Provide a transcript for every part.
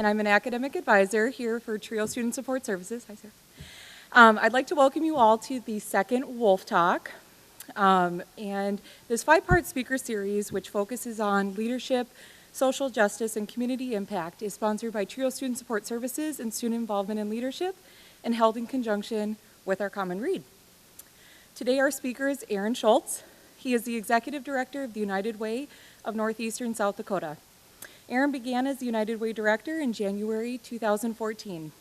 and I'm an academic advisor here for TRIO Student Support Services. Hi, Sarah. I'd like to welcome you all to the second Wolf Talk. And this 5-part speaker series, which focuses on leadership, social justice, and community impact, is sponsored by TRIO Student Support Services and Student Involvement in Leadership, and held in conjunction with our Common Read. Today our speaker is Aaron Schultz. He is the Executive Director of the United Way of Northeastern, South Dakota. Aaron began as the United Way Director in January 2014.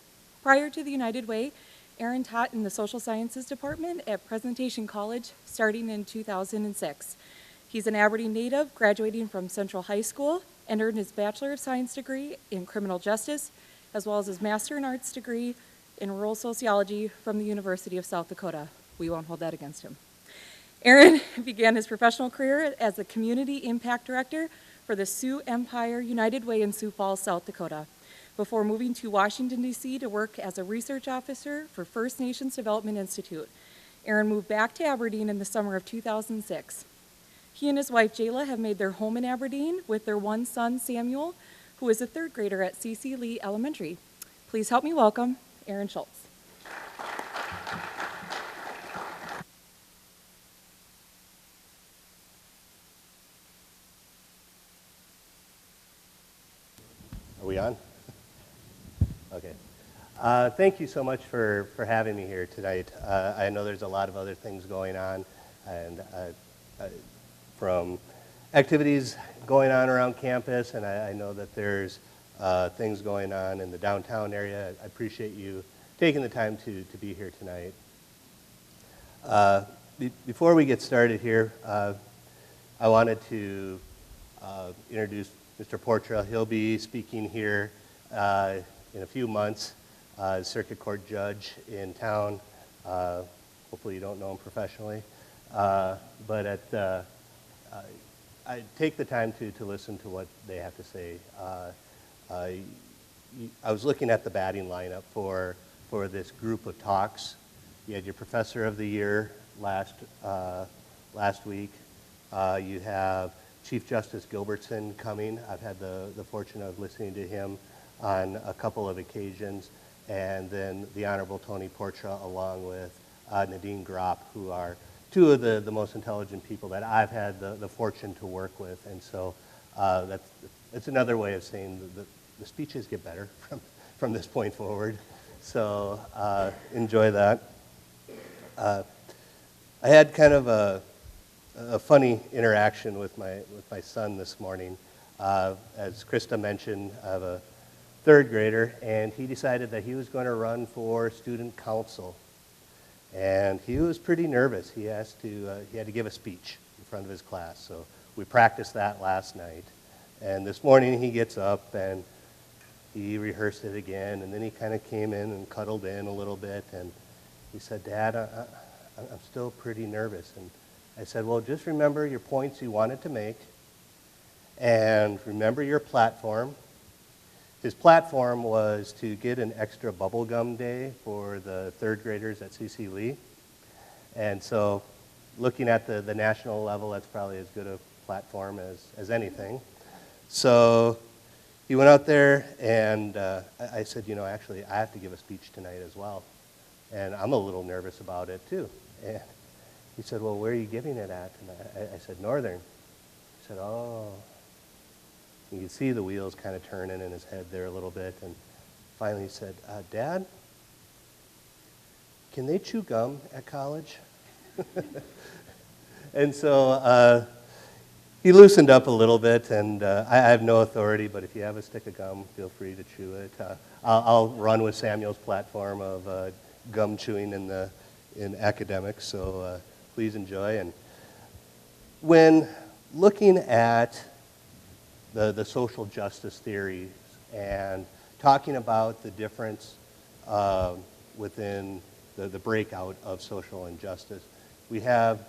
Prior to the United Way, Aaron taught in the Social Sciences Department at Presentation College starting in 2006. He's an Aberdeen native, graduating from Central High School, and earned his Bachelor of Science degree in Criminal Justice, as well as his Master in Arts degree in Rural Sociology from the University of South Dakota. We won't hold that against him. Aaron began his professional career as the Community Impact Director for the Sioux Empire United Way in Sioux Falls, South Dakota, before moving to Washington, D.C. to work as a research officer for First Nations Development Institute. Aaron moved back to Aberdeen in the summer of 2006. He and his wife, Jayla, have made their home in Aberdeen with their one son, Samuel, who is a 3rd grader at C.C. Lee Elementary. Please help me welcome Aaron Schultz. Are we on? Okay. Thank you so much for having me here tonight. I know there's a lot of other things going on, and from activities going on around campus, and I know that there's things going on in the downtown area. I appreciate you taking the time to be here tonight. Before we get started here, I wanted to introduce Mr. Portra. He'll be speaking here in a few months, circuit court judge in town. Hopefully you don't know him professionally. But I take the time to listen to what they have to say. I was looking at the batting lineup for this group of talks. You had your Professor of the Year last week. You have Chief Justice Gilbertson coming. I've had the fortune of listening to him on a couple of occasions. And then the Honorable Tony Portra along with Nadine Gropp, who are two of the most intelligent people that I've had the fortune to work with. And so that's another way of saying the speeches get better from this point forward. So enjoy that. I had kind of a funny interaction with my son this morning. As Krista mentioned, I have a 3rd grader, and he decided that he was going to run for student council. And he was pretty nervous. He had to give a speech in front of his class. So we practiced that last night. And this morning he gets up and he rehearsed it again, and then he kind of came in and cuddled in a little bit, and he said, "Dad, I'm still pretty nervous." And I said, "Well, just remember your points you wanted to make, and remember your platform." His platform was to get an extra bubblegum day for the 3rd graders at C.C. Lee. And so looking at the national level, that's probably as good a platform as anything. So he went out there, and I said, actually, I have to give a speech tonight as well. And I'm a little nervous about it, too. And he said, "Well, where are you giving it at?" And I said, "Northern." He said, "Oh." You could see the wheels kind of turning in his head there a little bit. And finally he said, "Dad, can they chew gum at college?" And so he loosened up a little bit, and I have no authority, but if you have a stick of gum, feel free to chew it. I'll run with Samuel's platform of gum chewing in academics, so please enjoy. And when looking at the social justice theories and talking about the difference within the breakout of social injustice, we have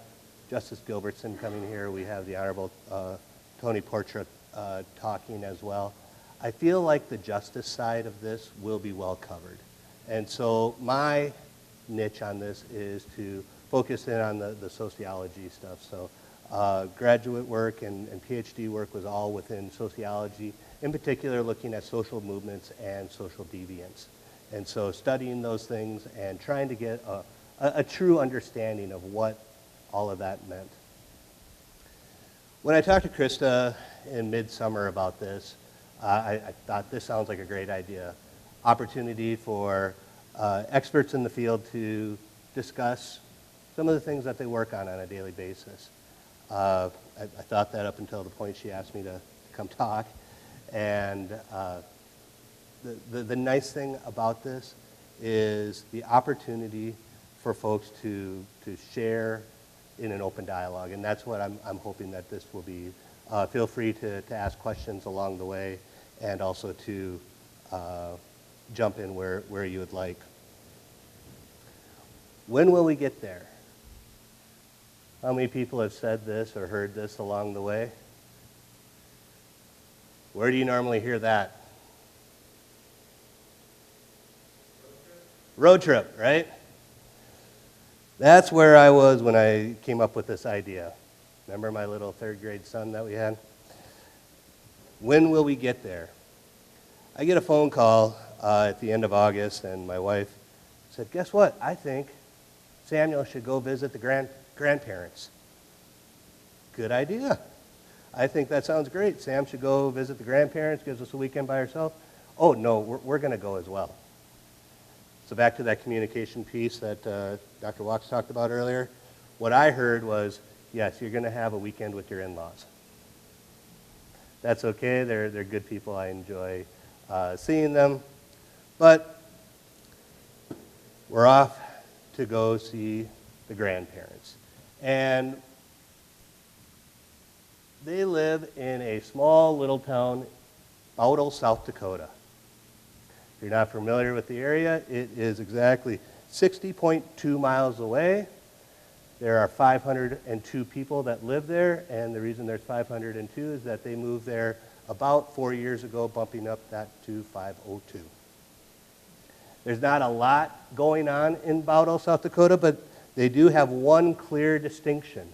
Justice Gilbertson coming here. We have the Honorable Tony Portra talking as well. I feel like the justice side of this will be well covered. And so my niche on this is to focus in on the sociology stuff. So graduate work and PhD work was all within sociology, in particular looking at social movements and social deviance. And so studying those things and trying to get a true understanding of what all of that meant. When I talked to Krista in midsummer about this, I thought this sounds like a great idea. Opportunity for experts in the field to discuss some of the things that they work on a daily basis. I thought that up until the point she asked me to come talk. And the nice thing about this is the opportunity for folks to share in an open dialogue. And that's what I'm hoping that this will be. Feel free to ask questions along the way and also to jump in where you would like. When will we get there? How many people have said this or heard this along the way? Where do you normally hear that? Road trip, right? That's where I was when I came up with this idea. Remember my little third grade son that we had? When will we get there? I get a phone call at the end of August, and my wife said, guess what? I think Samuel should go visit the grandparents. Good idea. I think that sounds great. Sam should go visit the grandparents, gives us a weekend by herself. Oh, no, we're going to go as well. So back to that communication piece that Dr. Walks talked about earlier. What I heard was, yes, you're going to have a weekend with your in-laws. That's okay. They're good people. I enjoy seeing them. But we're off to go see the grandparents. And they live in a small little town, Bowdle, South Dakota. If you're not familiar with the area, it is exactly 60.2 miles away. There are 502 people that live there, and the reason there's 502 is that they moved there about 4 years ago, bumping up that to 502. There's not a lot going on in Bowdle, South Dakota, but they do have one clear distinction.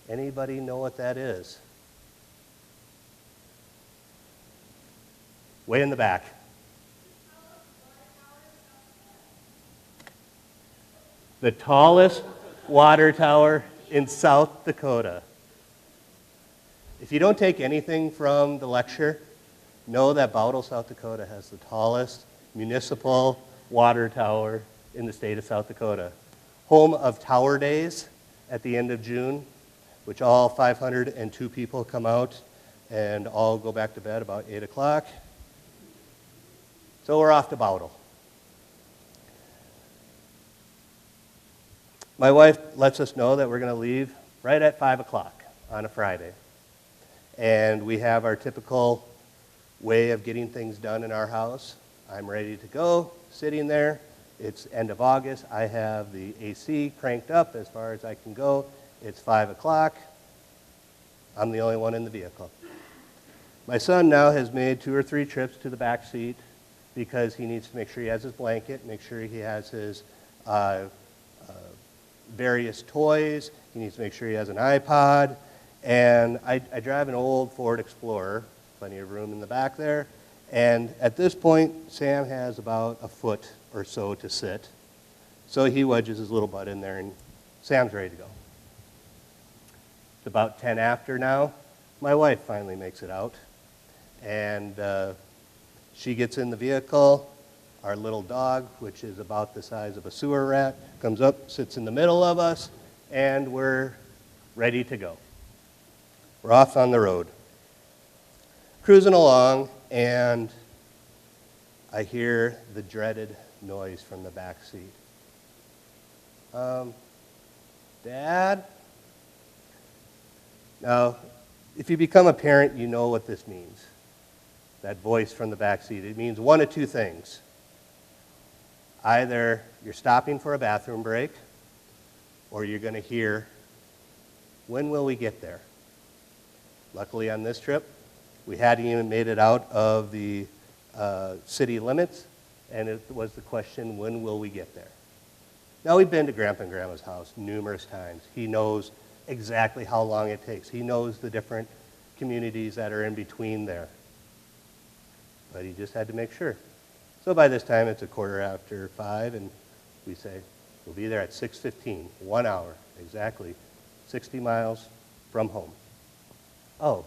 Anybody know what that is? Way in the back. The tallest water tower in South Dakota. If you don't take anything from the lecture, know that Bowdle, South Dakota has the tallest municipal water tower in the state of South Dakota. Home of Tower Days at the end of June, which all 502 people come out and all go back to bed about 8 o'clock. So we're off to Bowdle. My wife lets us know that we're going to leave right at 5 o'clock on a Friday. And we have our typical way of getting things done in our house. I'm ready to go, sitting there. It's end of August. I have the AC cranked up as far as I can go. It's 5 o'clock. I'm the only one in the vehicle. My son now has made 2 or 3 trips to the back seat because he needs to make sure he has his blanket, make sure he has his various toys. He needs to make sure he has an iPod. And I drive an old Ford Explorer, plenty of room in the back there. And at this point, Sam has about a foot or so to sit. So he wedges his little butt in there, and Sam's ready to go. It's about 10 after now. My wife finally makes it out. And she gets in the vehicle. Our little dog, which is about the size of a sewer rat, comes up, sits in the middle of us, and we're ready to go. We're off on the road. Cruising along, and I hear the dreaded noise from the back seat. Dad? Now, if you become a parent, you know what this means. That voice from the back seat. It means one of two things. Either you're stopping for a bathroom break, or you're going to hear, when will we get there? Luckily on this trip, we hadn't even made it out of the city limits, and it was the question, when will we get there? Now, we've been to Grandpa and Grandma's house numerous times. He knows exactly how long it takes. He knows the different communities that are in between there. but he just had to make sure. So by this time, it's 5:15, and we say, we'll be there at 6:15, 1 hour, exactly 60 miles from home. Oh,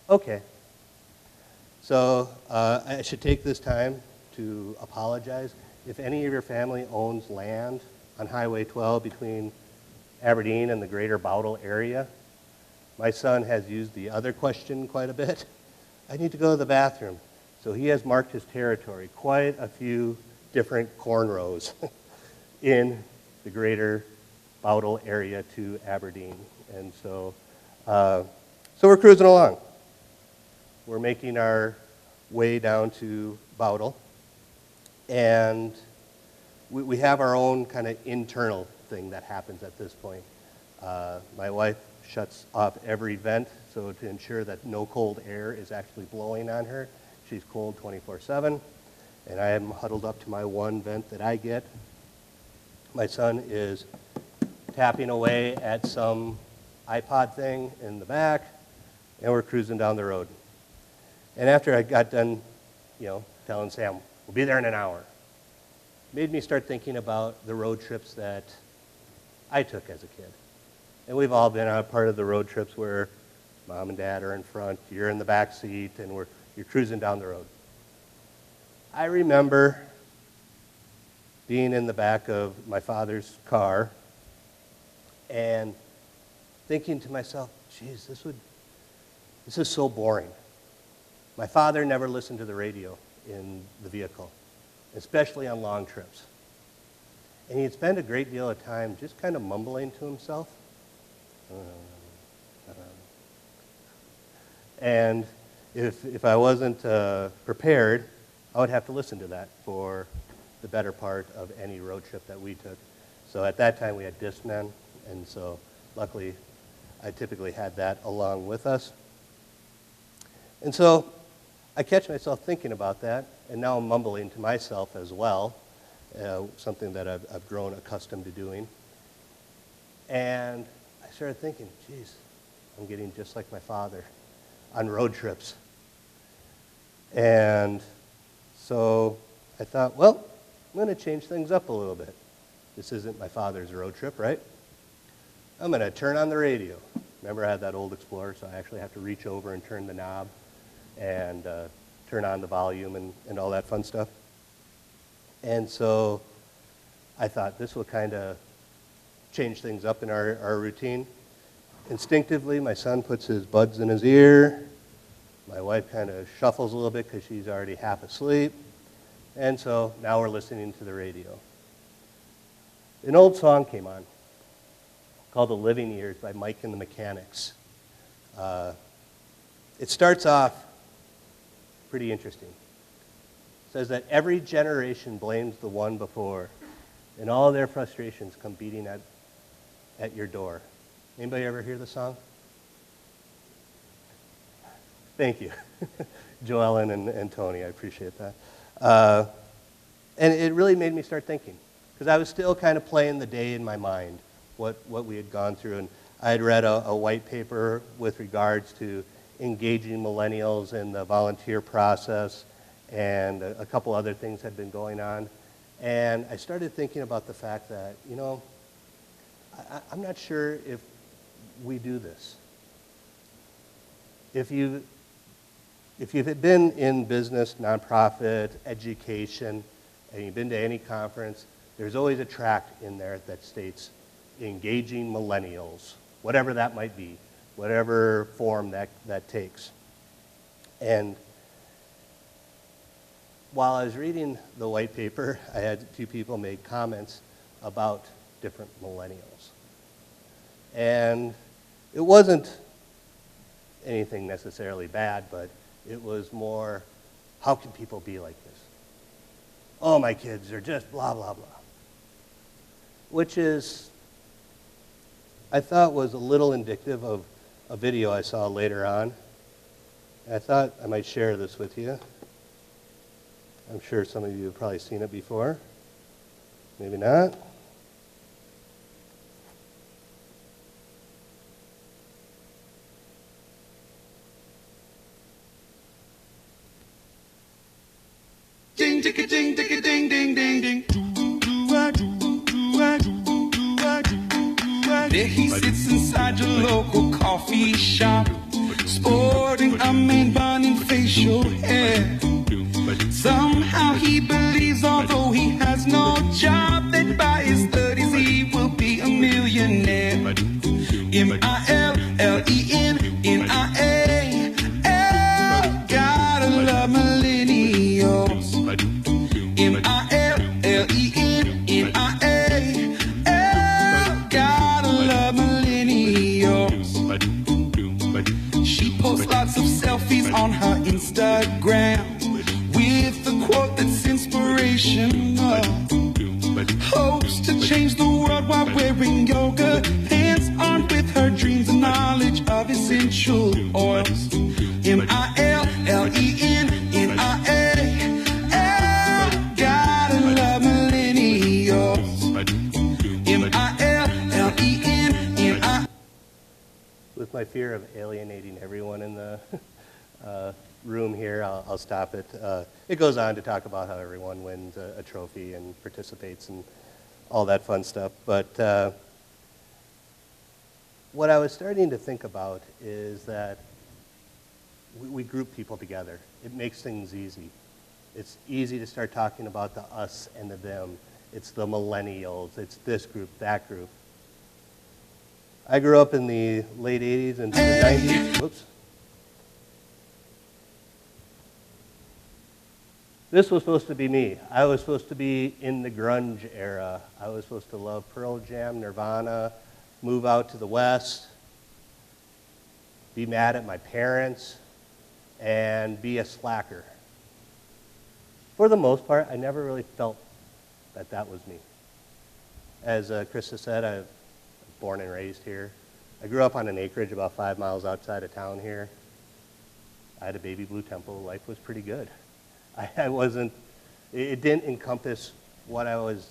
okay. So I should take this time to apologize. If any of your family owns land on Highway 12 between Aberdeen and the greater Bowdle area, my son has used the other question quite a bit. I need to go to the bathroom. So he has marked his territory, quite a few different corn rows in the greater Bowdle area to Aberdeen. And so we're cruising along. We're making our way down to Bowdle, and we have our own kind of internal thing that happens at this point. My wife shuts off every vent so to ensure that no cold air is actually blowing on her. She's cold 24/7, and I am huddled up to my one vent that I get. My son is tapping away at some iPod thing in the back, and we're cruising down the road. And after I got done, telling Sam, we'll be there in an hour, made me start thinking about the road trips that I took as a kid. And we've all been on a part of the road trips where mom and dad are in front, you're in the back seat, and you're cruising down the road. I remember being in the back of my father's car and thinking to myself, geez, this is so boring. My father never listened to the radio in the vehicle, especially on long trips. And he'd spend a great deal of time just kind of mumbling to himself. And if I wasn't prepared, I would have to listen to that for the better part of any road trip that we took. So at that time we had Discmen, and so luckily I typically had that along with us. And so I catch myself thinking about that, and now I'm mumbling to myself as well, something that I've grown accustomed to doing. And I started thinking, geez, I'm getting just like my father on road trips. And so I thought, well, I'm going to change things up a little bit. This isn't my father's road trip, right? I'm going to turn on the radio. Remember, I had that old Explorer, so I actually have to reach over and turn the knob and turn on the volume and all that fun stuff. And so I thought this will kind of change things up in our routine. Instinctively, my son puts his buds in his ear. My wife kind of shuffles a little bit because she's already half asleep. And so now we're listening to the radio. An old song came on called The Living Years by Mike and the Mechanics. It starts off pretty interesting. It says that every generation blames the one before, and all their frustrations come beating at your door. Anybody ever hear the song? Thank you. Joellen and Tony, I appreciate that. And it really made me start thinking, because I was still kind of playing the day in my mind, what we had gone through. And I had read a white paper with regards to engaging millennials in the volunteer process, and a couple other things had been going on. And I started thinking about the fact that, I'm not sure if we do this. If you've been in business, nonprofit, education, and you've been to any conference, there's always a track in there that states engaging millennials, whatever that might be, whatever form that takes. And while I was reading the white paper, I had a few people make comments about different millennials. And it wasn't anything necessarily bad, but it was more, how can people be like this? Oh, my kids are just blah, blah, blah. Which is, I thought was a little indicative of a video I saw later on. And I thought I might share this with you. I'm sure some of you have probably seen it before. Maybe not. ding, tick a ding, tick a ding, ding, ding, ding. There he sits inside your local coffee shop, sporting a main bun and facial hair. Somehow he believes, although he has no job, that by his 30s he will be a millionaire. M-I-L-L-E-N-N-I-A-L, gotta love millennials. M-I-L-L-E-N-N-I-A-L, gotta love millennials. She posts lots of selfies on her Instagram with the quote that's inspirational. Hopes to change the world while wearing yoga pants, armed with her dreams and knowledge of essential oils. M-I-L-L-E-N-N-I-A-L, gotta love millennials. M-I-L-L-E-N-N-I. With my fear of alienating everyone in the room here, I'll stop it. It goes on to talk about how everyone wins a trophy and participates and all that fun stuff. But what I was starting to think about is that we group people together. It makes things easy. It's easy to start talking about the us and the them. It's the millennials. It's this group, that group. I grew up in the late 80s and the 90s. Whoops. This was supposed to be me. I was supposed to be in the grunge era. I was supposed to love Pearl Jam, Nirvana, move out to the West, be mad at my parents, and be a slacker. For the most part, I never really felt that that was me. As Krista said, I was born and raised here. I grew up on an acreage about 5 miles outside of town here. I had a baby blue temple. Life was pretty good. I wasn't, it didn't encompass what I was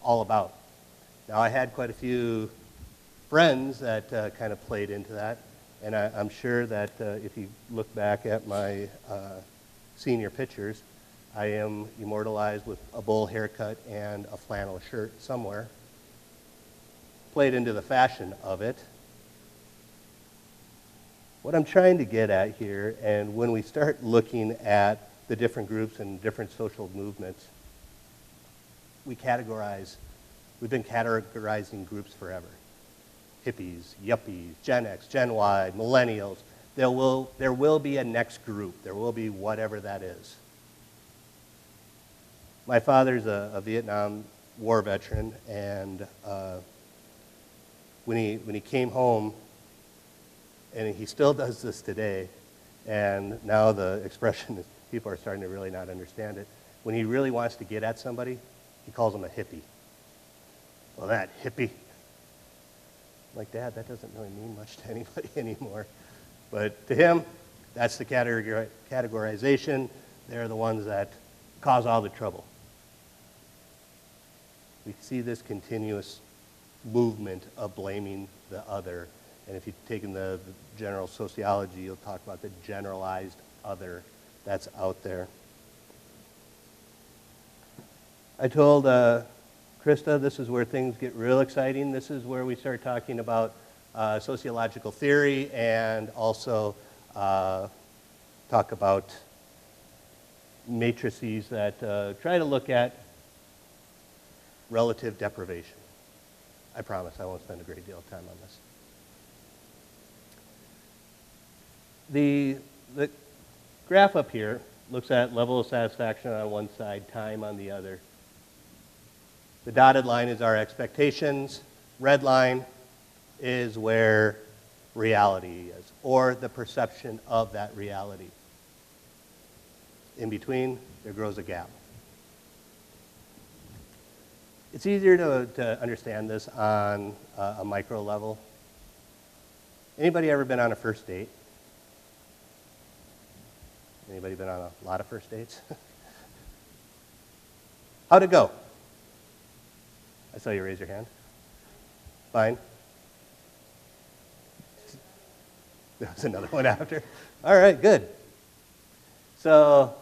all about. Now, I had quite a few friends that kind of played into that, and I'm sure that if you look back at my senior pictures, I am immortalized with a bowl haircut and a flannel shirt somewhere. Played into the fashion of it. What I'm trying to get at here, and when we start looking at the different groups and different social movements, we've been categorizing groups forever. Hippies, yuppies, Gen X, Gen Y, millennials. There will be a next group. There will be whatever that is. My father's a Vietnam War veteran, and when he came home, and he still does this today, and now the expression is, people are starting to really not understand it. When he really wants to get at somebody, he calls them a hippie. Well, that hippie. I'm like, Dad, that doesn't really mean much to anybody anymore. But to him, that's the categorization. They're the ones that cause all the trouble. We see this continuous movement of blaming the other. And if you've taken the general sociology, you'll talk about the generalized other that's out there. I told Krista this is where things get real exciting. This is where we start talking about sociological theory and also talk about matrices that try to look at relative deprivation. I promise I won't spend a great deal of time on this. The graph up here looks at level of satisfaction on one side, time on the other. The dotted line is our expectations. Red line is where reality is, or the perception of that reality. In between, there grows a gap. It's easier to understand this on a micro level. Anybody ever been on a first date? Anybody been on a lot of first dates? How'd it go? I saw you raise your hand. Fine. There was another one after. All right, good. So,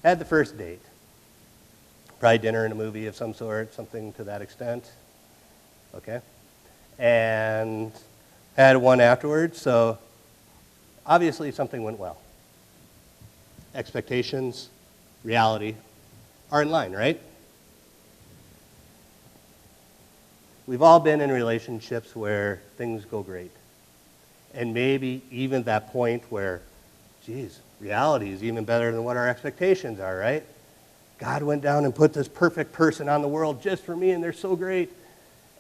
had the first date. Probably dinner and a movie of some sort, something to that extent. Okay? And had one afterwards, so obviously something went well. Expectations, reality are in line, right? We've all been in relationships where things go great. And maybe even that point where, geez, reality is even better than what our expectations are, right? God went down and put this perfect person on the world just for me, and they're so great.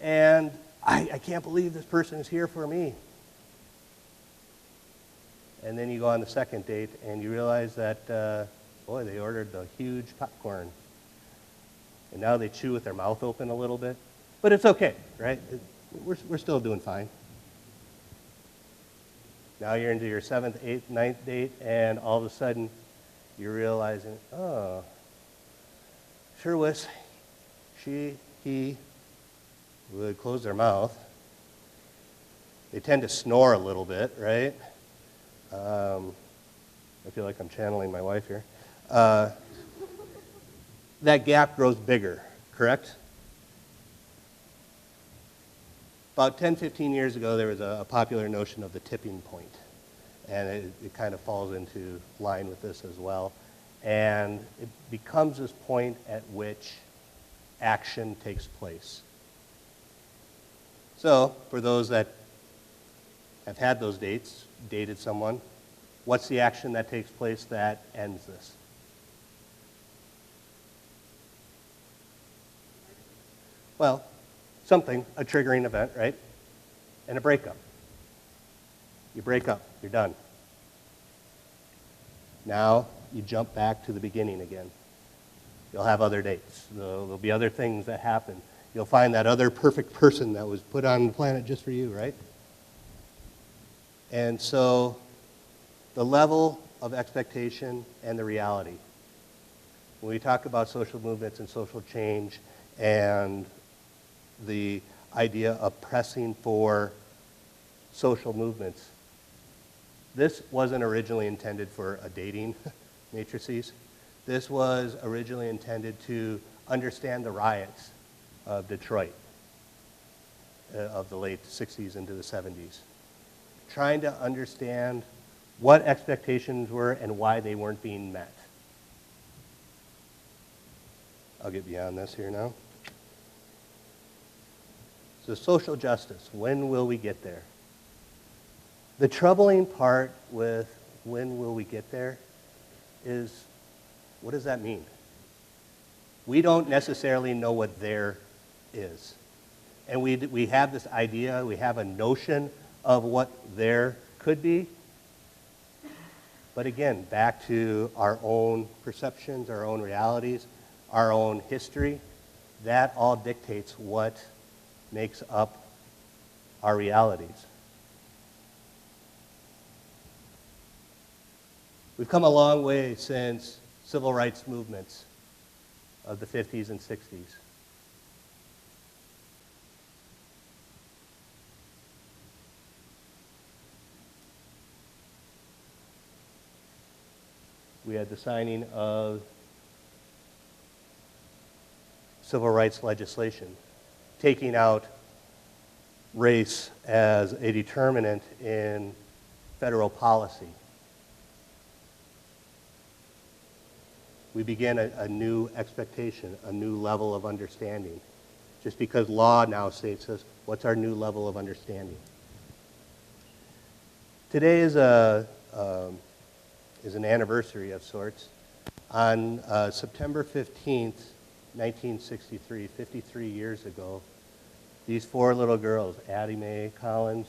And I can't believe this person is here for me. And then you go on the second date, and you realize that, boy, they ordered the huge popcorn. And now they chew with their mouth open a little bit. But it's okay, right? We're still doing fine. Now you're into your 7th, 8th, 9th date, and all of a sudden you're realizing, oh, sure wish he would close their mouth. They tend to snore a little bit, right? I feel like I'm channeling my wife here. That gap grows bigger, correct? About 10, 15 years ago, there was a popular notion of the tipping point, and it kind of falls into line with this as well. And it becomes this point at which action takes place. So, for those that have had those dates, dated someone, what's the action that takes place that ends this? Well, something, a triggering event, right? And a breakup. You break up, you're done. Now you jump back to the beginning again. You'll have other dates. There'll be other things that happen. You'll find that other perfect person that was put on the planet just for you, right? And so the level of expectation and the reality. When we talk about social movements and social change and the idea of pressing for social movements, this wasn't originally intended for a dating matrices. This was originally intended to understand the riots of Detroit of the late 60s into the 70s. Trying to understand what expectations were and why they weren't being met. I'll get beyond this here now. So social justice, when will we get there? The troubling part with when will we get there is, what does that mean? We don't necessarily know what there is. And we have this idea, we have a notion of what there could be. But again, back to our own perceptions, our own realities, our own history, that all dictates what makes up our realities. We've come a long way since civil rights movements of the 50s and 60s. We had the signing of civil rights legislation, taking out race as a determinant in federal policy. We begin a new expectation, a new level of understanding. Just because law now states us, what's our new level of understanding? Today is an anniversary of sorts. On September 15th, 1963, 53 years ago, these four little girls, Addie Mae Collins,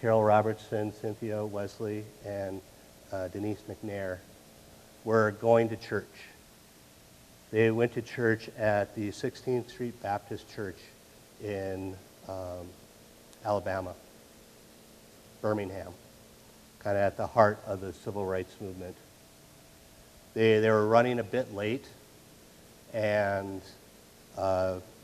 Carol Robertson, Cynthia Wesley, and Denise McNair, were going to church. They went to church at the 16th Street Baptist Church in Alabama, Birmingham, kind of at the heart of the civil rights movement. They were running a bit late, and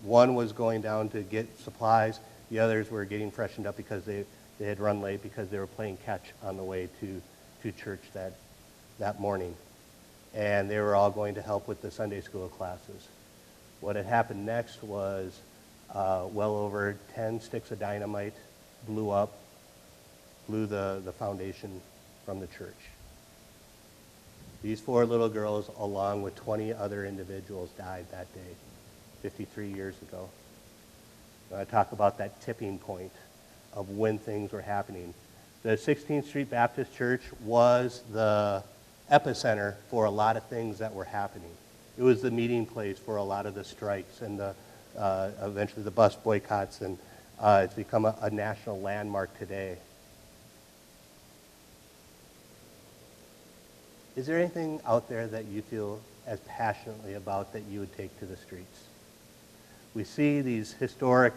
one was going down to get supplies. The others were getting freshened up because they had run late because they were playing catch on the way to church that morning. And they were all going to help with the Sunday school classes. What had happened next was well over 10 sticks of dynamite blew up, blew the foundation from the church. These 4 little girls, along with 20 other individuals, died that day, 53 years ago. I talk about that tipping point of when things were happening. The 16th Street Baptist Church was the epicenter for a lot of things that were happening. It was the meeting place for a lot of the strikes and eventually the bus boycotts, and it's become a national landmark today. Is there anything out there that you feel as passionately about that you would take to the streets? We see these historic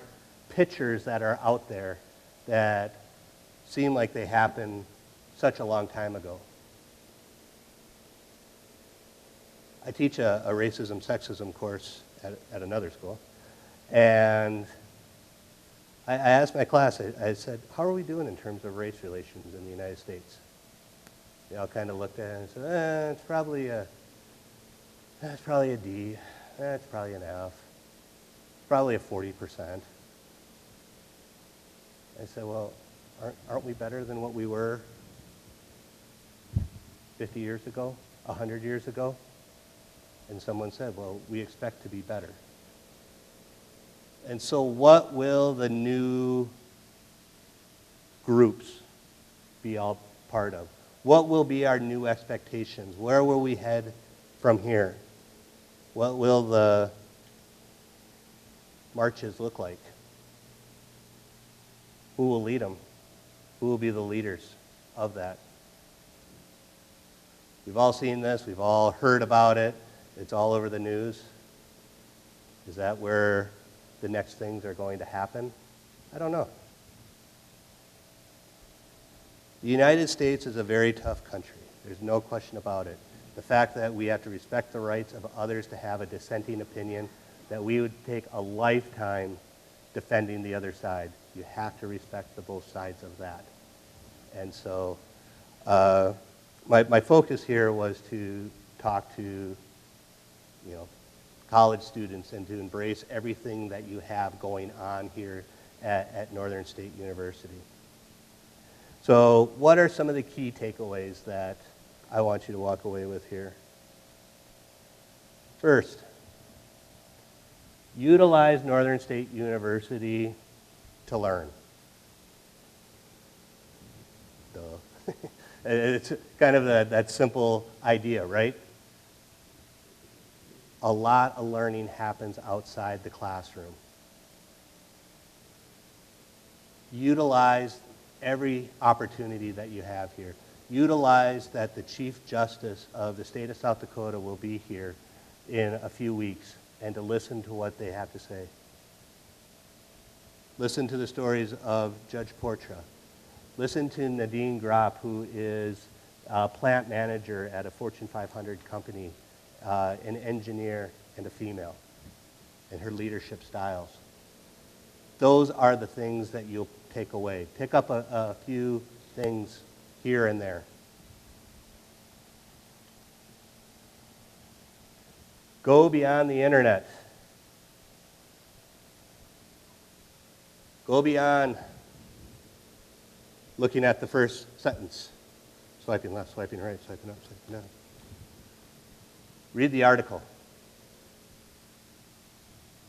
pictures that are out there that seem like they happened such a long time ago. I teach a racism, sexism course at another school, and I asked my class, I said, how are we doing in terms of race relations in the United States? They all kind of looked at it and said, it's probably a D, it's probably an F, probably a 40%. I said, well, aren't we better than what we were 50 years ago, 100 years ago? And someone said, well, we expect to be better. And so what will the new groups be all part of? What will be our new expectations? Where will we head from here? What will the marches look like? Who will lead them? Who will be the leaders of that? We've all seen this. We've all heard about it. It's all over the news. Is that where the next things are going to happen? I don't know. The United States is a very tough country. There's no question about it. The fact that we have to respect the rights of others to have a dissenting opinion, that we would take a lifetime defending the other side. You have to respect the both sides of that. And so my focus here was to talk to college students and to embrace everything that you have going on here at Northern State University. So what are some of the key takeaways that I want you to walk away with here? First, utilize Northern State University to learn. Duh. It's kind of that simple idea, right? A lot of learning happens outside the classroom. Utilize every opportunity that you have here. Utilize that the Chief Justice of the state of South Dakota will be here in a few weeks and to listen to what they have to say. Listen to the stories of Judge Portra. Listen to Nadine Gropp, who is a plant manager at a Fortune 500 company, an engineer and a female, and her leadership styles. Those are the things that you'll take away. Pick up a few things here and there. Go beyond the internet. Go beyond looking at the first sentence. Swiping left, swiping right, swiping up, swiping down. Read the article.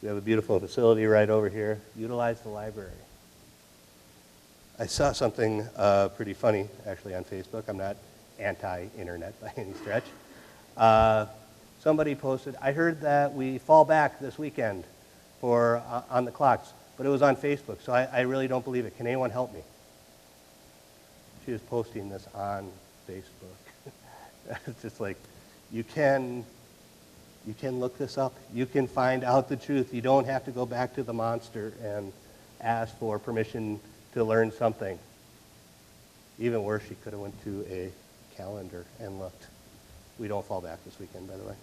We have a beautiful facility right over here. Utilize the library. I saw something pretty funny, actually, on Facebook. I'm not anti-internet by any stretch. Somebody posted, I heard that we fall back this weekend for on the clocks, but it was on Facebook, so I really don't believe it. Can anyone help me? She was posting this on Facebook. It's just like, you can look this up. You can find out the truth. You don't have to go back to the monster and ask for permission to learn something. Even worse, she could have went to a calendar and looked. We don't fall back this weekend, by the way.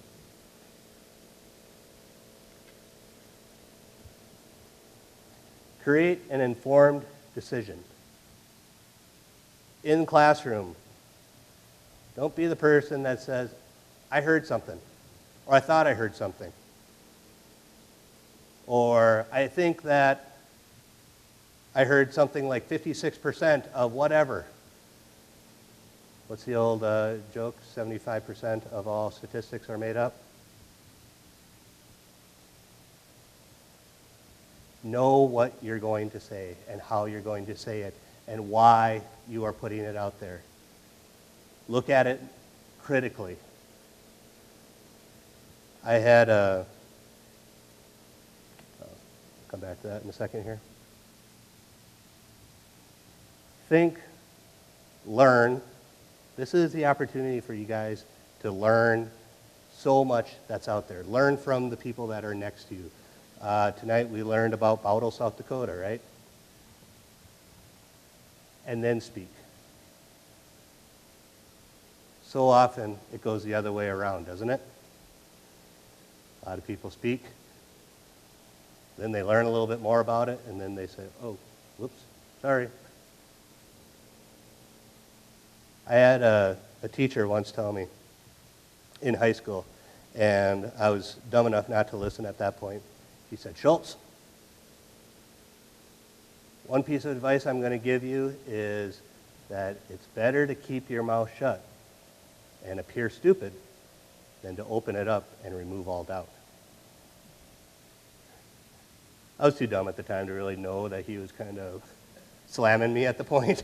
Create an informed decision. In classroom, don't be the person that says, I heard something, or I thought I heard something. Or I think that I heard something like 56% of whatever. What's the old joke? 75% of all statistics are made up? Know what you're going to say and how you're going to say it and why you are putting it out there. Look at it critically. I had a, I'll come back to that in a second here. Think, learn. This is the opportunity for you guys to learn so much that's out there. Learn from the people that are next to you. Tonight we learned about Bowdle, South Dakota, right? And then speak. So often it goes the other way around, doesn't it? A lot of people speak, then they learn a little bit more about it, and then they say, oh, whoops, sorry. I had a teacher once tell me in high school, and I was dumb enough not to listen at that point. He said, Schultz, one piece of advice I'm going to give you is that it's better to keep your mouth shut and appear stupid than to open it up and remove all doubt. I was too dumb at the time to really know that he was kind of slamming me at the point.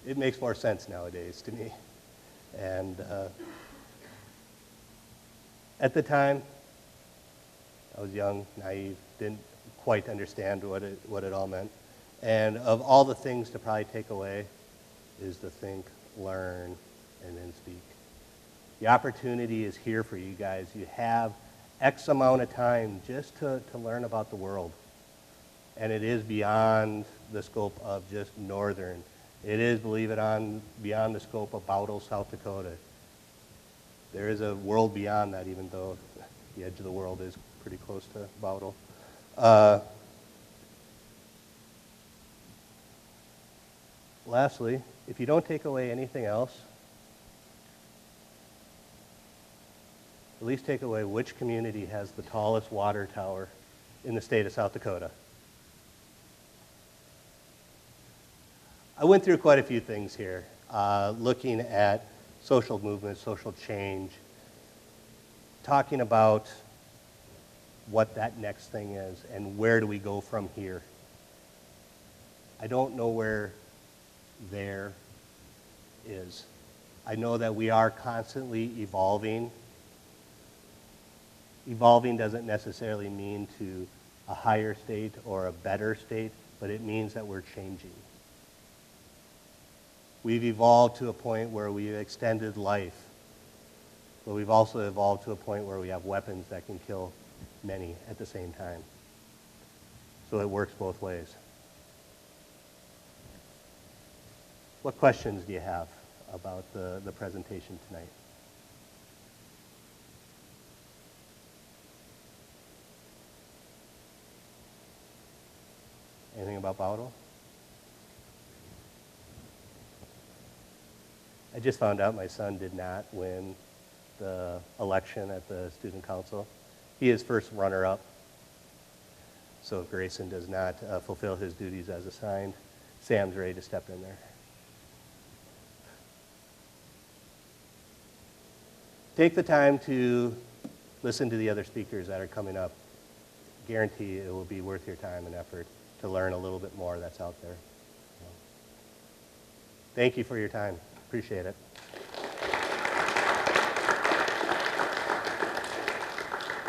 It makes more sense nowadays to me. And at the time, I was young, naive, didn't quite understand what it all meant. And of all the things to probably take away is to think, learn, and then speak. The opportunity is here for you guys. You have X amount of time just to learn about the world. And it is beyond the scope of just Northern. It is, believe it or not, beyond the scope of Bowdle, South Dakota. There is a world beyond that, even though the edge of the world is pretty close to Bowdle. Lastly, if you don't take away anything else, at least take away which community has the tallest water tower in the state of South Dakota. I went through quite a few things here, looking at social movements, social change, talking about what that next thing is and where do we go from here. I don't know where there is. I know that we are constantly evolving. Evolving doesn't necessarily mean to a higher state or a better state, but it means that we're changing. We've evolved to a point where we've extended life, but we've also evolved to a point where we have weapons that can kill many at the same time. So it works both ways. What questions do you have about the presentation tonight? Anything about Bowdle? I just found out my son did not win the election at the student council. He is first runner-up. So if Grayson does not fulfill his duties as assigned, Sam's ready to step in there. Take the time to listen to the other speakers that are coming up. Guarantee it will be worth your time and effort to learn a little bit more that's out there. Thank you for your time. Appreciate it.